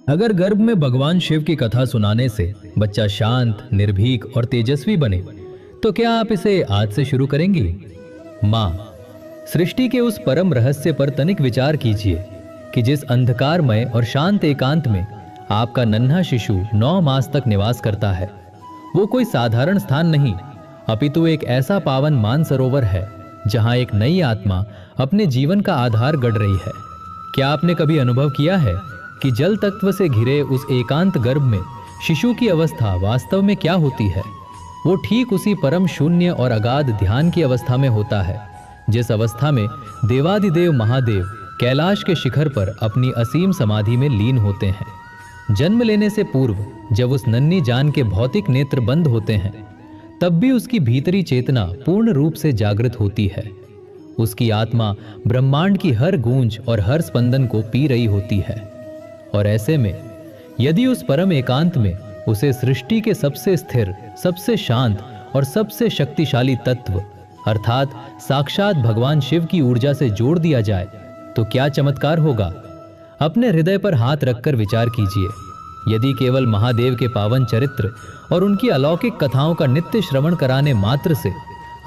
अगर गर्भ में भगवान शिव की कथा सुनाने से बच्चा शांत, निर्भीक और तेजस्वी बने, तो क्या आप इसे आज से शुरू करेंगी? माँ, सृष्टि के उस परम रहस्य पर तनिक विचार कीजिए कि जिस अंधकारमय और शांत एकांत में आपका नन्हा शिशु 9 मास तक निवास करता है, वो कोई साधारण स्थान नहीं, अपितु एक ऐसा पावन मानसरोवर है जहां एक नई आत्मा अपने जीवन का आधार गढ़ रही है। क्या आपने कभी अनुभव किया है कि जल तत्व से घिरे उस एकांत गर्भ में शिशु की अवस्था वास्तव में क्या होती है? वो ठीक उसी परम शून्य और अगाध ध्यान की अवस्था में होता है, जिस अवस्था में देवादिदेव महादेव कैलाश के शिखर पर अपनी असीम समाधि में लीन होते हैं। जन्म लेने से पूर्व जब उस नन्ही जान के भौतिक नेत्र बंद होते हैं, तब भी उसकी भीतरी चेतना पूर्ण रूप से जागृत होती है। उसकी आत्मा ब्रह्मांड की हर गूंज और हर स्पंदन को पी रही होती है। और ऐसे में यदि उस परम एकांत में उसे सृष्टि के सबसे स्थिर, सबसे शांत और सबसे शक्तिशाली तत्व अर्थात साक्षात भगवान शिव की ऊर्जा से जोड़ दिया जाए, तो क्या चमत्कार होगा? अपने हृदय पर हाथ रखकर विचार कीजिए। यदि केवल महादेव के पावन चरित्र और उनकी अलौकिक कथाओं का नित्य श्रवण कराने मात्र से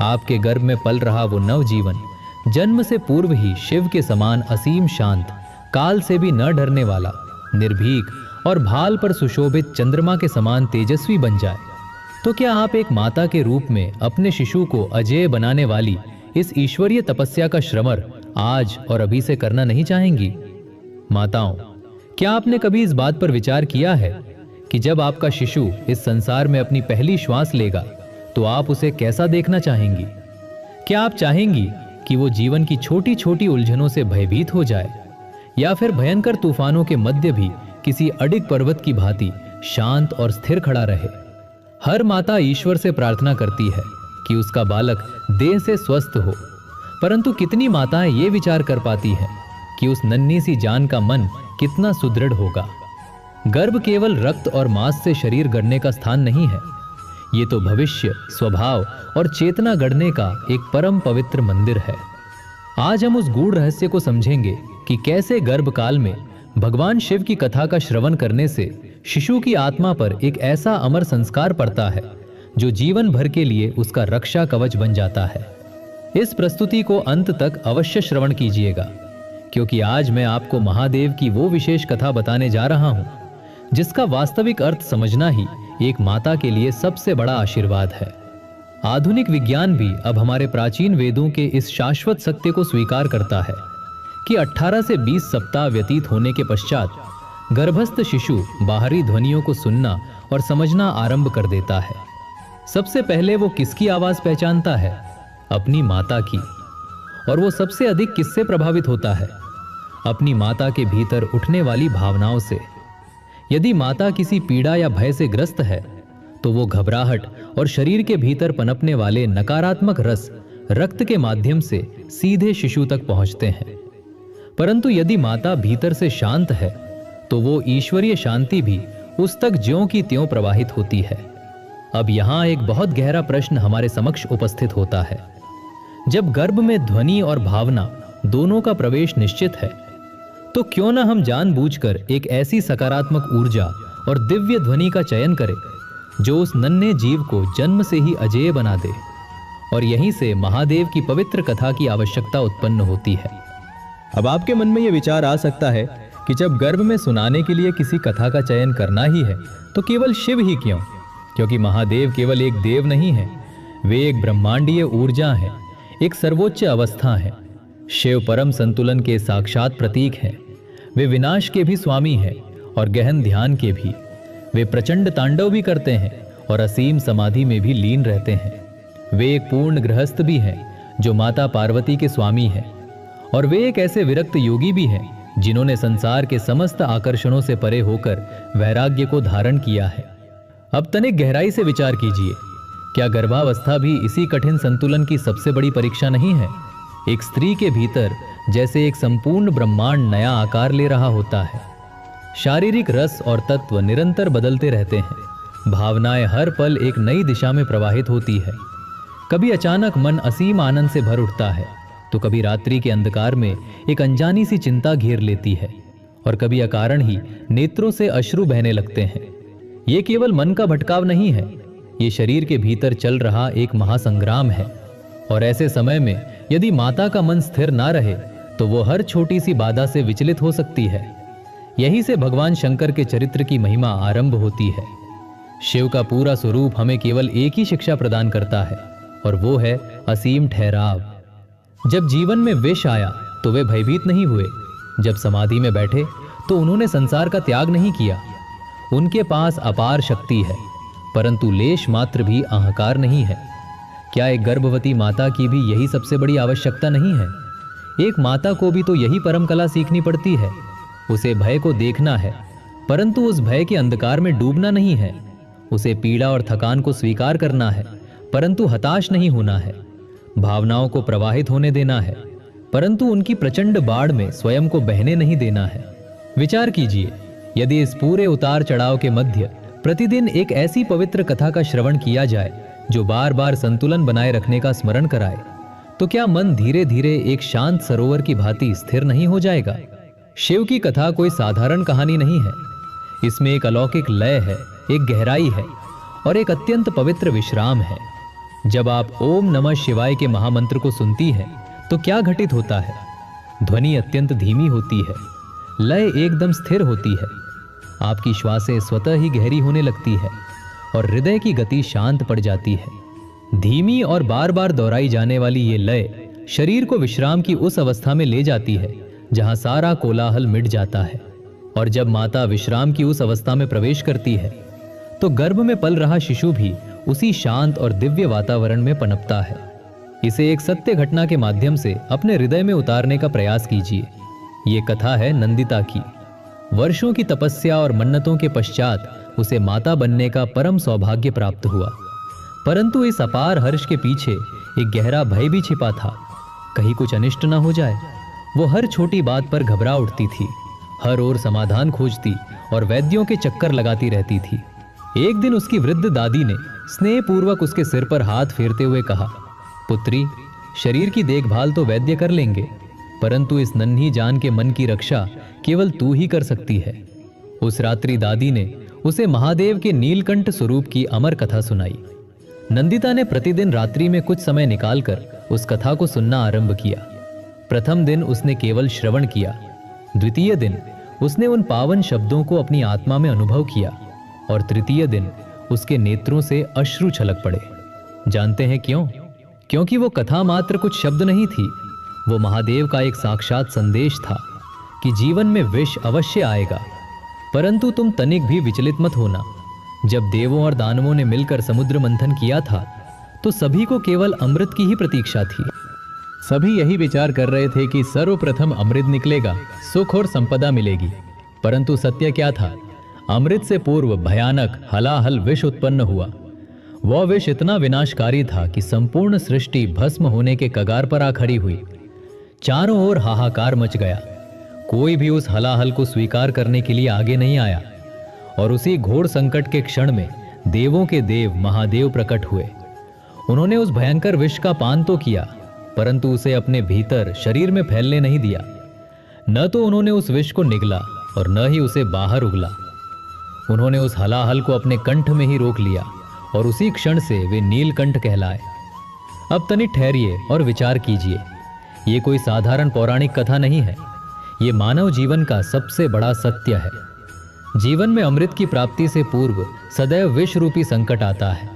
आपके गर्भ में पल रहा वो नवजीवन जन्म से पूर्व ही शिव के समान असीम शांत, काल से भी न डरने वाला, निर्भीक और भाल पर सुशोभित चंद्रमा के समान तेजस्वी बन जाए, तो क्या आप एक माता के रूप में अपने शिशु को अजेय बनाने वाली इस ईश्वरीय तपस्या का श्रमण आज और अभी से करना नहीं चाहेंगी? माताओं, क्या आपने कभी इस बात पर विचार किया है कि जब आपका शिशु इस संसार में अपनी पहली श्वास लेगा, तो आप उसे कैसा देखना चाहेंगी? क्या आप चाहेंगी कि वो जीवन की छोटी छोटी उलझनों से भयभीत हो जाए, या फिर भयंकर तूफानों के मध्य भी किसी अडिग पर्वत की भांति शांत और स्थिर खड़ा रहे? हर माता ईश्वर से प्रार्थना करती है कि उसका बालक देह से स्वस्थ हो, परंतु कितनी माताएं ये विचार कर पाती हैं कि उस नन्ही सी जान का मन कितना सुदृढ़ होगा? गर्भ केवल रक्त और मांस से शरीर गढ़ने का स्थान नहीं है, ये तो भविष्य, स्वभाव और चेतना गढ़ने का एक परम पवित्र मंदिर है। आज हम उस गूढ़ रहस्य को समझेंगे कि कैसे गर्भकाल में भगवान शिव की कथा का श्रवण करने से शिशु की आत्मा पर एक ऐसा अमर संस्कार पड़ता है जो जीवन भर के लिए उसका रक्षा कवच बन जाता है। इस प्रस्तुति को अंत तक अवश्य श्रवण कीजिएगा, क्योंकि आज मैं आपको महादेव की वो विशेष कथा बताने जा रहा हूं जिसका वास्तविक अर्थ समझना ही एक माता के लिए सबसे बड़ा आशीर्वाद है। आधुनिक विज्ञान भी अब हमारे प्राचीन वेदों के इस शाश्वत सत्य को स्वीकार करता है कि 18 से 20 सप्ताह व्यतीत होने के पश्चात गर्भस्थ शिशु बाहरी ध्वनियों को सुनना और समझना आरंभ कर देता है। सबसे पहले वो किसकी आवाज पहचानता है? अपनी माता की। और वो सबसे अधिक किससे प्रभावित होता है? अपनी माता के भीतर उठने वाली भावनाओं से। यदि माता किसी पीड़ा या भय से ग्रस्त है, तो वो घबराहट और शरीर के भीतर पनपने वाले नकारात्मक रस रक्त के माध्यम से सीधे शिशु तक पहुंचते हैं। परंतु यदि माता भीतर से शांत है, तो वो ईश्वरीय शांति भी उस तक ज्यों की त्यों प्रवाहित होती है। अब यहां एक बहुत गहरा प्रश्न हमारे समक्ष उपस्थित होता है। जब गर्भ में ध्वनि और भावना दोनों का प्रवेश निश्चित है, तो क्यों ना हम जानबूझकर एक ऐसी सकारात्मक ऊर्जा और दिव्य ध्वनि का चयन करें जो उस नन्हे जीव को जन्म से ही अजेय बना दे। और यहीं से महादेव की पवित्र कथा की आवश्यकता उत्पन्न होती है। अब आपके मन में यह विचार आ सकता है कि जब गर्भ में सुनाने के लिए किसी कथा का चयन करना ही है, तो केवल शिव ही क्यों? क्योंकि महादेव केवल एक देव नहीं है, वे एक ब्रह्मांडीय ऊर्जा है, एक सर्वोच्च अवस्था है। शिव परम संतुलन के साक्षात प्रतीक हैं। वे विनाश के भी स्वामी हैं और गहन ध्यान के भी। वे प्रचंड तांडव भी करते हैं और असीम समाधि में भी लीन रहते हैं। वे एक पूर्ण गृहस्थ भी हैं जो माता पार्वती के स्वामी हैं, और वे एक ऐसे विरक्त योगी भी हैं जिन्होंने संसार के समस्त आकर्षणों से परे होकर वैराग्य को धारण किया है। अब तनिक गहराई से विचार कीजिए, क्या गर्भावस्था भी इसी कठिन संतुलन की सबसे बड़ी परीक्षा नहीं है? एक स्त्री के भीतर जैसे एक संपूर्ण ब्रह्मांड नया आकार ले रहा होता है। शारीरिक रस और तत्व निरंतर बदलते रहते हैं। भावनाएं हर पल एक नई दिशा में प्रवाहित होती है। कभी अचानक मन असीम आनंद से भर उठता है, तो कभी रात्रि के अंधकार में एक अनजानी सी चिंता घेर लेती है। और कभी अकारण ही नेत्रों से अश्रु बहने लगते हैं। ये केवल मन का भटकाव नहीं है, ये शरीर के भीतर चल रहा एक महासंग्राम है। और ऐसे समय में यदि माता का मन स्थिर ना रहे तो वो हर छोटी सी बाधा से विचलित हो सकती है। यही से भगवान शंकर के चरित्र की महिमा आरंभ होती है। शिव का पूरा स्वरूप हमें केवल एक ही शिक्षा प्रदान करता है, और वो है असीम ठहराव। जब जीवन में विष आया तो वे भयभीत नहीं हुए। जब समाधि में बैठे तो उन्होंने संसार का त्याग नहीं किया। उनके पास अपार शक्ति है, परंतु लेश मात्र भी अहंकार नहीं है। क्या एक गर्भवती माता की भी यही सबसे बड़ी आवश्यकता नहीं है? एक माता को भी तो यही परम कला सीखनी पड़ती है। उसे भय को देखना है, परंतु उस भय के अंधकार में डूबना नहीं है। उसे पीड़ा और थकान को स्वीकार करना है, परंतु हताश नहीं होना है। भावनाओं को प्रवाहित होने देना है, परंतु उनकी प्रचंड बाढ़ में स्वयं को बहने नहीं देना है। विचार कीजिए, यदि इस पूरे उतार चढ़ाव के मध्य प्रतिदिन एक ऐसी पवित्र कथा का श्रवण किया जाए जो बार बार संतुलन बनाए रखने का स्मरण कराए, तो क्या मन धीरे धीरे एक शांत सरोवर की भांति स्थिर नहीं हो जाएगा? शिव की कथा कोई साधारण कहानी नहीं है। इसमें एक अलौकिक लय है, एक गहराई है और एक अत्यंत पवित्र विश्राम है। जब आप ओम नमः शिवाय के महामंत्र को सुनती हैं तो क्या घटित होता है? ध्वनि अत्यंत धीमी होती है, लय एकदम स्थिर होती है, आपकी श्वासें स्वतः ही गहरी होने लगती है और हृदय की गति शांत पड़ जाती है। धीमी और बार बार दोहराई जाने वाली ये लय शरीर को विश्राम की उस अवस्था में ले जाती है जहां सारा कोलाहल मिट जाता है। और जब माता विश्राम की उस अवस्था में प्रवेश करती है तो गर्भ में पल रहा शिशु भी उसी शांत और दिव्य वातावरण में पनपता है। इसे एक सत्य घटना के माध्यम से अपने हृदय में उतारने का प्रयास कीजिए। ये कथा है नंदिता की। वर्षों की तपस्या और मन्नतों के पश्चात उसे माता बनने का परम सौभाग्य प्राप्त हुआ, परंतु इस अपार हर्ष के पीछे एक गहरा भय भी छिपा था। कहीं कुछ अनिष्ट न हो जाए। वो हर छोटी बात पर घबरा उठती थी, हर ओर समाधान खोजती और वैद्यों के चक्कर लगाती रहती थी। एक दिन उसकी वृद्ध दादी ने स्नेहपूर्वक उसके सिर पर हाथ फेरते हुए कहा, पुत्री, शरीर की देखभाल तो वैद्य कर लेंगे, परंतु इस नन्ही जान के मन की रक्षा केवल तू ही कर सकती है। उस रात्रि दादी ने उसे महादेव के नीलकंठ स्वरूप की अमर कथा सुनाई। नंदिता ने प्रतिदिन रात्रि में कुछ समय निकालकर उस कथा को सुनना आरंभ किया। प्रथम दिन उसने केवल श्रवण किया, द्वितीय दिन उसने उन पावन शब्दों को अपनी आत्मा में अनुभव किया और तृतीय दिन उसके नेत्रों से अश्रु छलक पड़े। जानते हैं क्यों? क्योंकि वो कथा मात्र कुछ शब्द नहीं थी, वो महादेव का एक साक्षात संदेश था कि जीवन में विष अवश्य आएगा, परंतु तुम तनिक भी विचलित मत होना। जब देवों और दानवों ने मिलकर समुद्र मंथन किया था तो सभी को केवल अमृत की ही प्रतीक्षा थी। सभी यही विचार कर रहे थे कि सर्वप्रथम अमृत निकलेगा, सुख और संपदा मिलेगी, परंतु सत्य क्या था? अमृत से पूर्व भयानक हलाहल विष उत्पन्न हुआ। वह विष इतना विनाशकारी था कि संपूर्ण सृष्टि भस्म होने के कगार पर आ खड़ी हुई। चारों ओर हाहाकार मच गया। कोई भी उस हलाहल को स्वीकार करने के लिए आगे नहीं आया और उसी घोर संकट के क्षण में देवों के देव महादेव प्रकट हुए। उन्होंने उस भयंकर विष का पान तो किया, परंतु उसे अपने भीतर शरीर में फैलने नहीं दिया। न तो उन्होंने उस विष को निगला और न ही उसे बाहर उगला। उन्होंने उस हलाहल को अपने कंठ में ही रोक लिया और उसी क्षण से वे नीलकंठ कहलाए। अब तनिक ठहरिए और विचार कीजिए। ये कोई साधारण पौराणिक कथा नहीं है, ये मानव जीवन का सबसे बड़ा सत्य है। जीवन में अमृत की प्राप्ति से पूर्व सदैव विष रूपी संकट आता है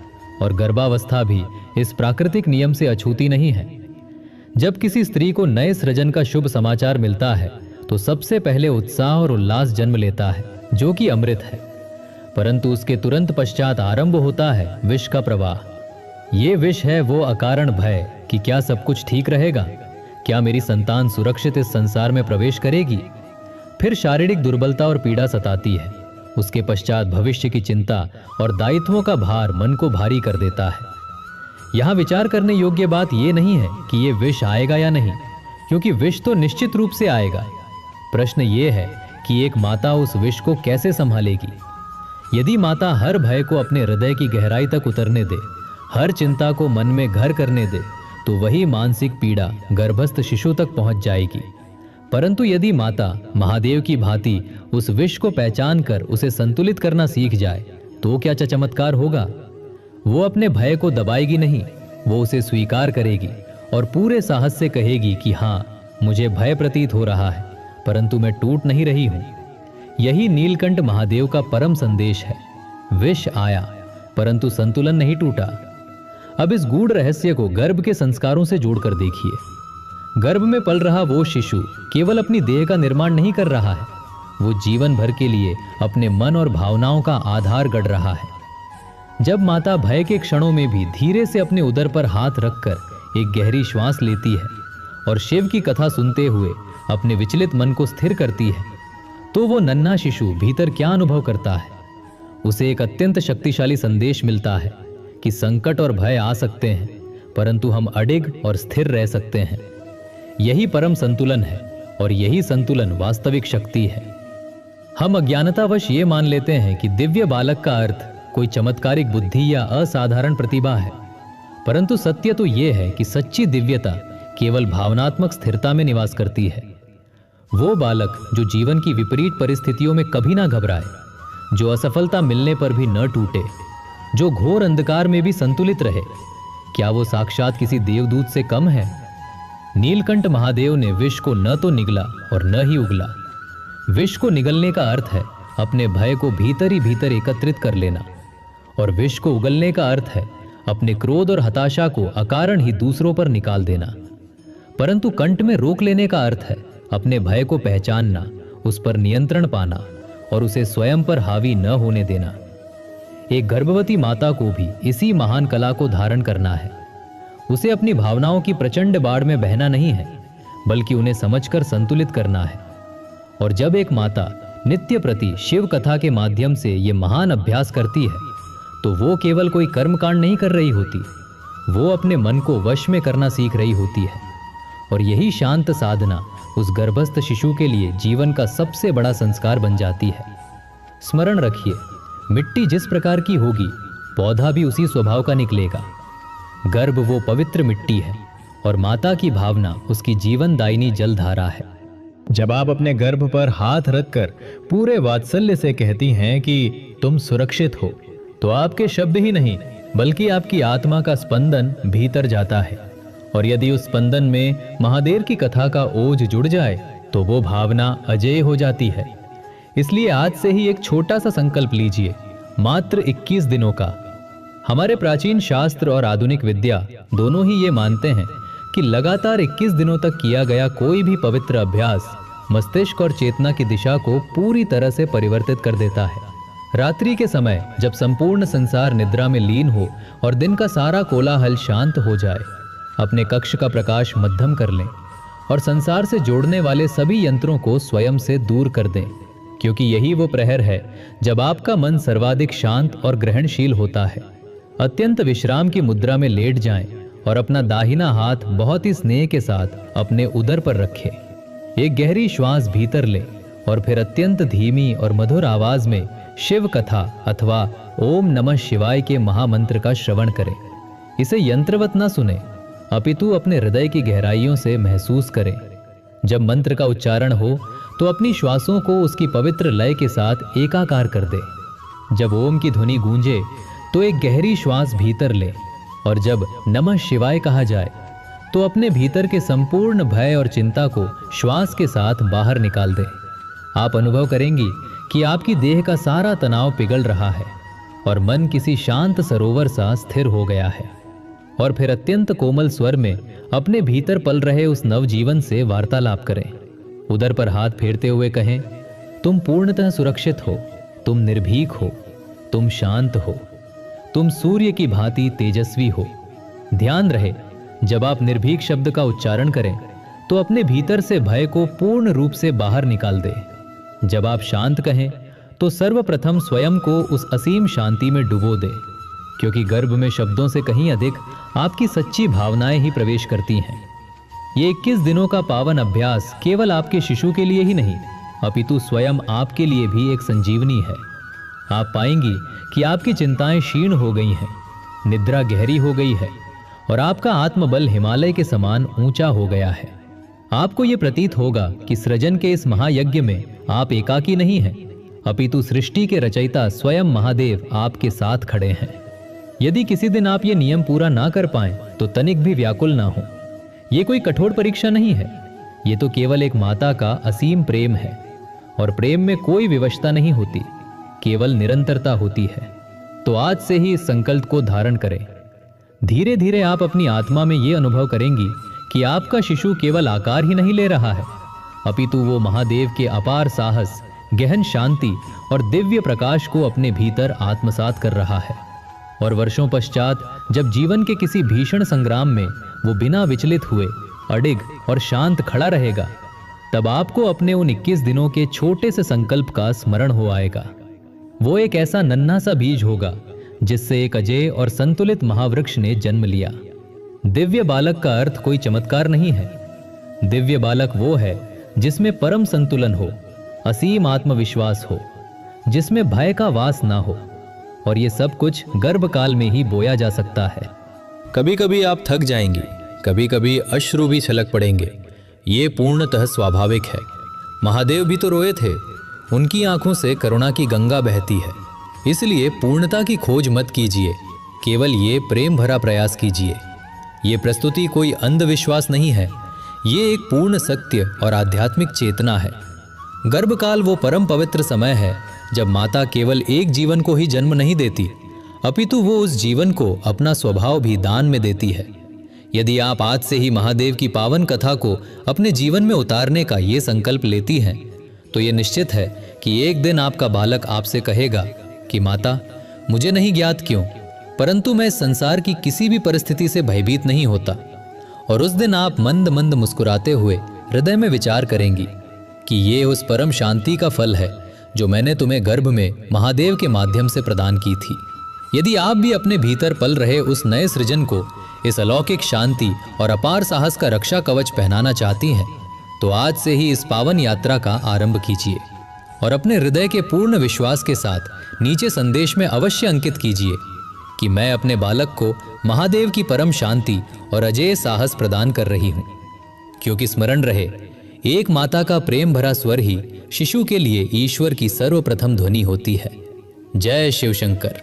और गर्भावस्था भी इस प्राकृतिक नियम से अछूती नहीं है। जब किसी स्त्री को नए सृजन का शुभ समाचार मिलता है तो सबसे पहले उत्साह और उल्लास जन्म लेता है, जो कि अमृत है, परंतु उसके तुरंत पश्चात आरंभ होता है विष का प्रवाह। ये विष है वो अकारण भय कि क्या सब कुछ ठीक रहेगा, क्या मेरी संतान सुरक्षित इस संसार में प्रवेश करेगी। फिर शारीरिक दुर्बलता और पीड़ा सताती है। उसके पश्चात भविष्य की चिंता और दायित्वों का भार मन को भारी कर देता है। यहाँ विचार करने योग्य बात यह नहीं है कि ये विष आएगा या नहीं, क्योंकि विष तो निश्चित रूप से आएगा। प्रश्न ये है कि एक माता उस विष को कैसे संभालेगी। यदि माता हर भय को अपने हृदय की गहराई तक उतरने दे, हर चिंता को मन में घर करने दे, तो वही मानसिक पीड़ा गर्भस्थ शिशु तक पहुंच जाएगी। परंतु यदि माता महादेव की भांति उस विष को पहचान कर उसे संतुलित करना सीख जाए तो क्या चमत्कार होगा। वो अपने भय को दबाएगी नहीं, वो उसे स्वीकार करेगी और पूरे साहस से कहेगी कि हाँ, मुझे भय प्रतीत हो रहा है परंतु मैं टूट नहीं रही हूं। यही नीलकंठ महादेव का परम संदेश है। विष आया परंतु संतुलन नहीं टूटा। अब इस गूढ़ रहस्य को गर्भ के संस्कारों से जोड़कर देखिए। गर्भ में पल रहा वो शिशु केवल अपनी देह का निर्माण नहीं कर रहा है, वो जीवन भर के लिए अपने मन और भावनाओं का आधार गढ़ रहा है। जब माता भय के क्षणों में भी धीरे से अपने उदर पर हाथ रखकर एक गहरी श्वास लेती है और शिव की कथा सुनते हुए अपने विचलित मन को स्थिर करती है, तो वो नन्हा शिशु भीतर क्या अनुभव करता है। उसे एक अत्यंत शक्तिशाली संदेश मिलता है कि संकट और भय आ सकते हैं परंतु हम अडिग और स्थिर रह सकते हैं। यही परम संतुलन है और यही संतुलन वास्तविक शक्ति है। हम अज्ञानतावश ये मान लेते हैं कि दिव्य बालक का अर्थ कोई चमत्कारिक बुद्धि या असाधारण प्रतिभा है, परंतु सत्य तो यह है कि सच्ची दिव्यता केवल भावनात्मक स्थिरता में निवास करती है। वो बालक जो जीवन की विपरीत परिस्थितियों में कभी ना घबराए, जो असफलता मिलने पर भी न टूटे, जो घोर अंधकार में भी संतुलित रहे, क्या वो साक्षात किसी देवदूत से कम है। नीलकंठ महादेव ने विष को न तो निगला और न ही उगला। विष को निगलने का अर्थ है अपने भय को भीतर ही भीतर एकत्रित कर लेना, और विष को उगलने का अर्थ है अपने क्रोध और हताशा को अकारण ही दूसरों पर निकाल देना। परंतु कंठ में रोक लेने का अर्थ है अपने भय को पहचानना, उस पर नियंत्रण पाना और उसे स्वयं पर हावी न होने देना। एक गर्भवती माता को भी इसी महान कला को धारण करना है। उसे अपनी भावनाओं की प्रचंड बाढ़ में बहना नहीं है, बल्कि उन्हें समझकर संतुलित करना है। और जब एक माता नित्य प्रति शिव कथा के माध्यम से ये महान अभ्यास करती है, तो वो केवल कोई कर्मकांड नहीं कर रही होती, वो अपने मन को वश में करना सीख रही होती है। और यही शांत साधना उस गर्भस्थ शिशु के लिए जीवन का सबसे बड़ा संस्कार बन जाती है। स्मरण रखिए, मिट्टी जिस प्रकार की होगी, पौधा भी उसी स्वभाव का निकलेगा। गर्भ वो पवित्र मिट्टी है और माता की भावना उसकी जीवनदायिनी जलधारा है। जब आप अपने गर्भ पर हाथ रखकर पूरे वात्सल्य से कहती हैं कि तुम सुरक्षित हो, तो आपके शब्द ही नहीं बल्कि आपकी आत्मा का स्पंदन भीतर जाता है। और यदि उस स्पंदन में महादेव की कथा का ओज जुड़ जाए तो वो भावना अजेय हो जाती है। इसलिए आज से ही एक छोटा सा संकल्प लीजिए, मात्र 21 दिनों का। हमारे प्राचीन शास्त्र और आधुनिक विद्या दोनों ही ये मानते हैं कि लगातार 21 दिनों तक किया गया कोई भी पवित्र अभ्यास मस्तिष्क और चेतना की दिशा को पूरी तरह से परिवर्तित कर देता है। रात्रि के समय जब संपूर्ण संसार निद्रा में लीन हो और दिन का सारा कोलाहल शांत हो जाए, अपने कक्ष का प्रकाश मध्यम कर लें और संसार से जोड़ने वाले सभी यंत्रों को स्वयं से दूर कर दें, क्योंकि यही वो प्रहर है जब आपका मन सर्वाधिक शांत और ग्रहणशील होता है। अत्यंत विश्राम की मुद्रा में लेट जाएं और अपना दाहिना हाथ बहुत ही स्नेह के साथ अपने उदर पर रखें। एक गहरी श्वास भीतर लें और फिर अत्यंत धीमी और मधुर आवाज में शिव कथा अथवा ओम नमः शिवाय के महामंत्र का श्रवण करें। इसे यंत्रवत न सुने, अपितु अपने हृदय की गहराइयों से महसूस करें। जब मंत्र का उच्चारण हो तो अपनी श्वासों को उसकी पवित्र लय के साथ एकाकार कर दे। जब ओम की ध्वनि गूंजे तो एक गहरी श्वास भीतर ले, और जब नमः शिवाय कहा जाए तो अपने भीतर के संपूर्ण भय और चिंता को श्वास के साथ बाहर निकाल दे। आप अनुभव करेंगी कि आपकी देह का सारा तनाव पिघल रहा है और मन किसी शांत सरोवर सा स्थिर हो गया है। और फिर अत्यंत कोमल स्वर में अपने भीतर पल रहे उस नवजीवन से वार्तालाप करें। उदर पर हाथ फेरते हुए कहें, तुम पूर्णतः सुरक्षित हो, तुम निर्भीक हो, तुम शांत हो, तुम सूर्य की भांति तेजस्वी हो। ध्यान रहे, जब आप निर्भीक शब्द का उच्चारण करें तो अपने भीतर से भय को पूर्ण रूप से बाहर निकाल दें। जब आप शांत कहें तो सर्वप्रथम स्वयं को उस असीम शांति में डुबो दें, क्योंकि गर्भ में शब्दों से कहीं अधिक आपकी सच्ची भावनाएं ही प्रवेश करती हैं। ये 21 दिनों का पावन अभ्यास केवल आपके शिशु के लिए ही नहीं, अपितु स्वयं आपके लिए भी एक संजीवनी है। आप पाएंगी कि आपकी चिंताएं क्षीण हो गई हैं, निद्रा गहरी हो गई है और आपका आत्मबल हिमालय के समान ऊंचा हो गया है। आपको ये प्रतीत होगा कि सृजन के इस महायज्ञ में आप एकाकी नहीं हैं, अपितु सृष्टि के रचयिता स्वयं महादेव आपके साथ खड़े हैं। यदि किसी दिन आप ये नियम पूरा ना कर पाएं तो तनिक भी व्याकुल ना हो। ये कोई कठोर परीक्षा नहीं है, ये तो केवल एक माता का असीम प्रेम है, और प्रेम में कोई विवशता नहीं होती, केवल निरंतरता होती है। तो आज से ही इस संकल्प को धारण करें। धीरे धीरे आप अपनी आत्मा में ये अनुभव करेंगी कि आपका शिशु केवल आकार ही नहीं ले रहा है, अपितु वो महादेव के अपार साहस, गहन शांति और दिव्य प्रकाश को अपने भीतर आत्मसात कर रहा है। और वर्षों पश्चात जब जीवन के किसी भीषण संग्राम में वो बिना विचलित हुए अडिग और शांत खड़ा रहेगा, तब आपको अपने उन 21 दिनों के छोटे से संकल्प का स्मरण हो आएगा। वो एक ऐसा नन्हा सा बीज होगा जिससे एक अजेय और संतुलित महावृक्ष ने जन्म लिया। दिव्य बालक का अर्थ कोई चमत्कार नहीं है। दिव्य बालक वो है जिसमें परम संतुलन हो, असीम आत्मविश्वास हो, जिसमें भय का वास ना हो, और ये सब कुछ गर्भकाल में ही बोया जा सकता है। कभी कभी आप थक जाएंगे, कभी कभी अश्रु भी छलक पड़ेंगे, ये पूर्णतः स्वाभाविक है। महादेव भी तो रोए थे, उनकी आंखों से करुणा की गंगा बहती है। इसलिए पूर्णता की खोज मत कीजिए, केवल ये प्रेम भरा प्रयास कीजिए। ये प्रस्तुति कोई अंधविश्वास नहीं है, ये एक पूर्ण सत्य और आध्यात्मिक चेतना है। गर्भकाल वो परम पवित्र समय है जब माता केवल एक जीवन को ही जन्म नहीं देती, अपितु वो उस जीवन को अपना स्वभाव भी दान में देती है। यदि आप आज से ही महादेव की पावन कथा को अपने जीवन में उतारने का ये संकल्प लेती हैं, तो ये निश्चित है कि एक दिन आपका बालक आपसे कहेगा कि माता, मुझे नहीं ज्ञात क्यों, परंतु मैं इस संसार की किसी भी परिस्थिति से भयभीत नहीं होता। और उस दिन आप मंद मंद मुस्कुराते हुए हृदय में विचार करेंगी कि ये उस परम शांति का फल है जो मैंने तुम्हें गर्भ में महादेव के माध्यम से प्रदान की थी। यदि आप भी अपने भीतर पल रहे उस नए सृजन को इस अलौकिक शांति और अपार साहस का रक्षा कवच पहनाना चाहती हैं, तो आज से ही इस पावन यात्रा का आरंभ कीजिए और अपने हृदय के पूर्ण विश्वास के साथ नीचे संदेश में अवश्य अंकित कीजिए कि मैं अपने बालक को महादेव की परम शांति और अजेय साहस प्रदान कर रही हूँ। क्योंकि स्मरण रहे, एक माता का प्रेम भरा स्वर ही शिशु के लिए ईश्वर की सर्वप्रथम ध्वनि होती है। जय शिव शंकर।